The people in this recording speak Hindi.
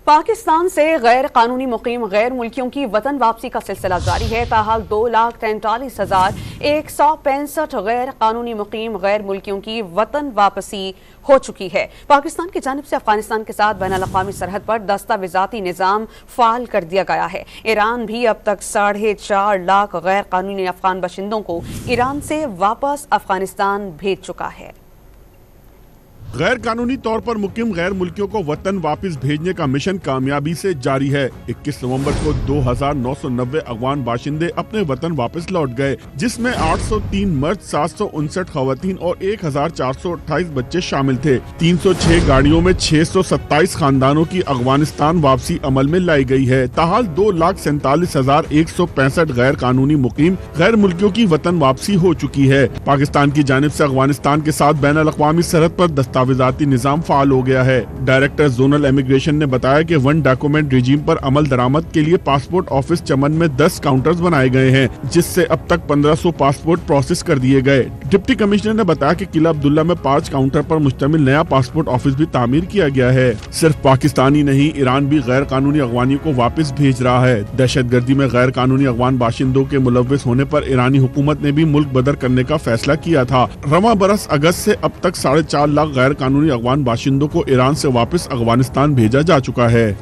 पाकिस्तान से गैर कानूनी मुकीम गैर मुल्कियों की वतन वापसी का सिलसिला जारी है। ताहाल 2,43,165 गैर कानूनी मुकीम गैर मुल्कियों की वतन वापसी हो चुकी है। पाकिस्तान की जानिब से अफगानिस्तान के साथ बैन अल-अक़वामी सरहद पर दस्तावेजाती निज़ाम फ़ाल कर दिया गया है। ईरान भी अब तक 4.5 लाख गैर कानूनी अफगान बाशिंदों को ईरान से वापस अफगानिस्तान भेज चुका है। गैर कानूनी तौर पर मुकीम गैर मुल्कियों को वतन वापस भेजने का मिशन कामयाबी से जारी है। 21 नवंबर को 2,990 अफगान बाशिंदे अपने वतन वापस लौट गए, जिसमें 803 मर्द, 759 खवातीन और 1,428 बच्चे शामिल थे। 306 गाड़ियों में 627 खानदानों की अफगानिस्तान वापसी अमल में लाई गई है। ताहाल 2,47,165 गैर कानूनी मुकीम गैर मुल्कियों की वतन वापसी हो चुकी है। पाकिस्तान की जानिब से अफगानिस्तान के साथ बैन अल-अक़वामी सरहद पर दस्तावेजाती निजाम फाल हो गया है। डायरेक्टर जोनल इमिग्रेशन ने बताया कि वन डॉक्यूमेंट रिजीम पर अमल दरामद के लिए पासपोर्ट ऑफिस चमन में 10 काउंटर्स बनाए गए हैं, जिससे अब तक 1500 पासपोर्ट प्रोसेस कर दिए गए। डिप्टी कमिश्नर ने बताया कि किला अब्दुल्ला में 5 काउंटर पर मुश्तमिल नया पासपोर्ट ऑफिस भी तामीर किया गया है। सिर्फ पाकिस्तान ही नहीं, ईरान भी गैर कानूनी अफगानियों को वापस भेज रहा है। दहशतगर्दी में गैर कानूनी अफगान बाशिंदों के मुलव्विस होने पर ईरानी हुकूमत ने भी मुल्क बदर करने का फैसला किया था। रवां बरस अगस्त से अब तक 4.5 लाख गैर कानूनी अफगान बाशिंदों को ईरान से वापस अफगानिस्तान भेजा जा चुका है।